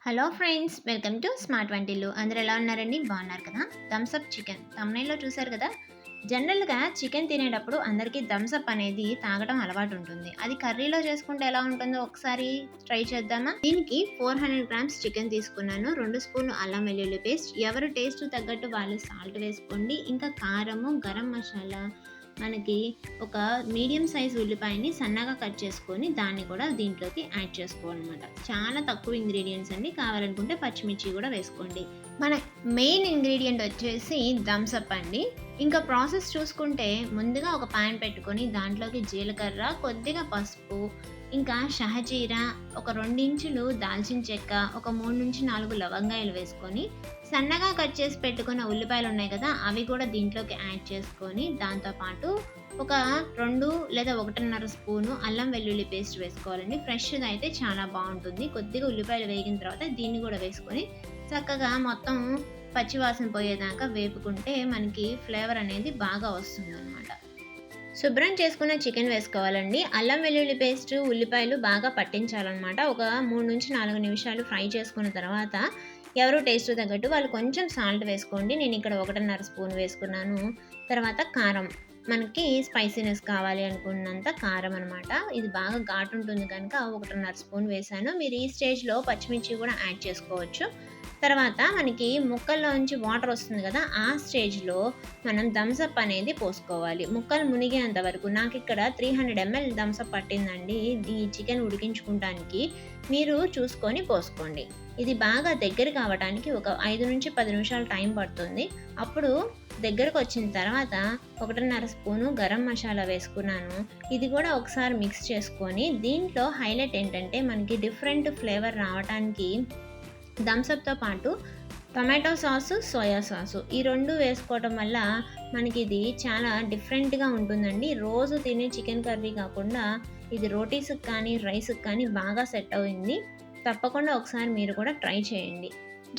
Hello friends, welcome to smart వంటిల్లు. అందరూ ఎలా ఉన్నారండి? బాగున్నారు కదా? థమ్సప్ చికెన్ తమ్నైల్లో చూసారు కదా. జనరల్గా చికెన్ తినేటప్పుడు అందరికీ థమ్సప్ అనేది తాగడం అలవాటు ఉంటుంది. అది కర్రీలో చేసుకుంటే ఎలా ఉంటుందో ఒకసారి ట్రై చేద్దామా? దీనికి 400 గ్రామ్స్ చికెన్ తీసుకున్నాను. 2 స్పూన్లు అల్లం వెల్లుల్లి పేస్ట్. ఎవరు టేస్ట్ తగ్గట్టు వాళ్ళు సాల్ట్ వేసుకోండి. ఇంకా కారము, గరం మసాలా, మనకి ఒక మీడియం సైజ్ ఉల్లిపాయని సన్నగా కట్ చేసుకొని దాన్ని కూడా దీంట్లోకి యాడ్ చేసుకోవాలన్నమాట. చాలా తక్కువ ఇంగ్రీడియంట్స్ అండి. కావాలనుకుంటే పచ్చిమిర్చి కూడా వేసుకోండి. మన మెయిన్ ఇంగ్రీడియంట్ వచ్చేసి థమ్సప్ అండి. ఇంకా ప్రాసెస్ చూసుకుంటే ముందుగా ఒక ప్యాన్ పెట్టుకొని దాంట్లోకి జీలకర్ర, కొద్దిగా పసుపు, ఇంకా షహజీరా, ఒక 2 ఇంచులు దాల్చిన చెక్క, ఒక 3-4 లవంగాయలు వేసుకొని సన్నగా కట్ చేసి పెట్టుకున్న ఉల్లిపాయలు ఉన్నాయి కదా, అవి కూడా దీంట్లోకి యాడ్ చేసుకొని దాంతోపాటు ఒక 2 లేదా 1.5 స్పూను అల్లం వెల్లుల్లి పేస్ట్ వేసుకోవాలండి. ఫ్రెష్ది అయితే చాలా బాగుంటుంది. కొద్దిగా ఉల్లిపాయలు వేగిన తర్వాత దీన్ని కూడా వేసుకొని చక్కగా మొత్తం పచ్చివాసన పోయేదాకా వేపుకుంటే మనకి ఫ్లేవర్ అనేది బాగా వస్తుందన్నమాట. శుభ్రం చేసుకున్న చికెన్ వేసుకోవాలండి. అల్లం వెల్లుల్లి పేస్ట్, ఉల్లిపాయలు బాగా పట్టించాలన్నమాట. ఒక 3-4 నిమిషాలు ఫ్రై చేసుకున్న తర్వాత ఎవరు టేస్ట్ తగ్గట్టు వాళ్ళు కొంచెం సాల్ట్ వేసుకోండి. నేను ఇక్కడ 1.5 స్పూన్ వేసుకున్నాను. తర్వాత కారం, మనకి స్పైసీనెస్ కావాలి అనుకున్నంత కారం అనమాట. ఇది బాగా ఘాటు ఉంటుంది కనుక 1.5 స్పూన్ వేసాను. మీరు ఈ స్టేజ్లో పచ్చిమిర్చి కూడా యాడ్ చేసుకోవచ్చు. తర్వాత మనకి ముక్కల్లోంచి వాటర్ వస్తుంది కదా, ఆ స్టేజ్లో మనం థమ్సప్ అనేది పోసుకోవాలి. ముక్కలు మునిగేంత వరకు. నాకు ఇక్కడ 300 ml థమ్సప్ పట్టిందండి ఈ చికెన్ ఉడికించుకోవడానికి. మీరు చూసుకొని పోసుకోండి. ఇది బాగా దగ్గర కావడానికి ఒక 5-10 నిమిషాలు టైం పడుతుంది. అప్పుడు దగ్గరకు వచ్చిన తర్వాత 1.5 స్పూను గరం మసాలా వేసుకున్నాను. ఇది కూడా ఒకసారి మిక్స్ చేసుకొని దీంట్లో హైలైట్ ఏంటంటే మనకి డిఫరెంట్ ఫ్లేవర్ రావడానికి థమ్సప్తో పాటు టొమాటో సాసు, సోయా సాసు ఈ 2 వేసుకోవటం వల్ల మనకి ఇది చాలా డిఫరెంట్గా ఉంటుందండి. రోజు తినే చికెన్ కర్రీ కాకుండా ఇది రోటీస్కి కానీ రైస్కి కానీ బాగా సెట్ అయింది. తప్పకుండా ఒకసారి మీరు కూడా ట్రై చేయండి.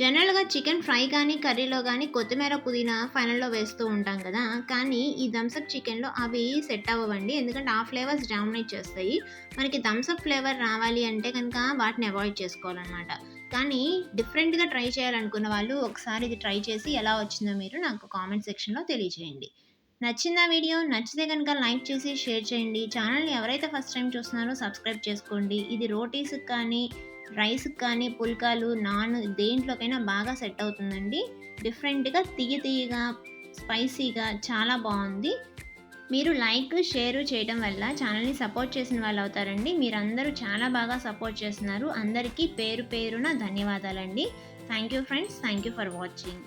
జనరల్గా చికెన్ ఫ్రై కానీ కర్రీలో కానీ కొత్తిమీర, పుదీనా ఫైనల్లో వేస్తూ ఉంటాం కదా, కానీ ఈ థమ్సప్ చికెన్లో అవి సెట్ అవ్వండి. ఎందుకంటే ఆ ఫ్లేవర్స్ డామినేట్ చేస్తాయి. మనకి థమ్సప్ ఫ్లేవర్ రావాలి అంటే కనుక వాటిని అవాయిడ్ చేసుకోవాలన్నమాట. కానీ డిఫరెంట్గా ట్రై చేయాలనుకున్న వాళ్ళు ఒకసారి ఇది ట్రై చేసి ఎలా వచ్చిందో మీరు నాకు కామెంట్ సెక్షన్లో తెలియజేయండి. నచ్చిందా వీడియో? నచ్చితే కనుక లైక్ చేసి షేర్ చేయండి. ఛానల్ని ఎవరైతే ఫస్ట్ టైం చూస్తున్నారో సబ్స్క్రైబ్ చేసుకోండి. ఇది రోటీస్కి కానీ రైస్కి కానీ పుల్కాలు, నాన్ దేంట్లోకైనా బాగా సెట్ అవుతుందండి. డిఫరెంట్గా తీయగా స్పైసీగా చాలా బాగుంది. మీరు లైక్, షేర్ చేయడం వల్ల ఛానల్ని సపోర్ట్ చేసిన వాళ్ళు అవుతారండి. మీరందరూ చాలా బాగా సపోర్ట్ చేస్తున్నారు. అందరికీ పేరు పేరున ధన్యవాదాలండి. Thank you friends. Thank you for watching.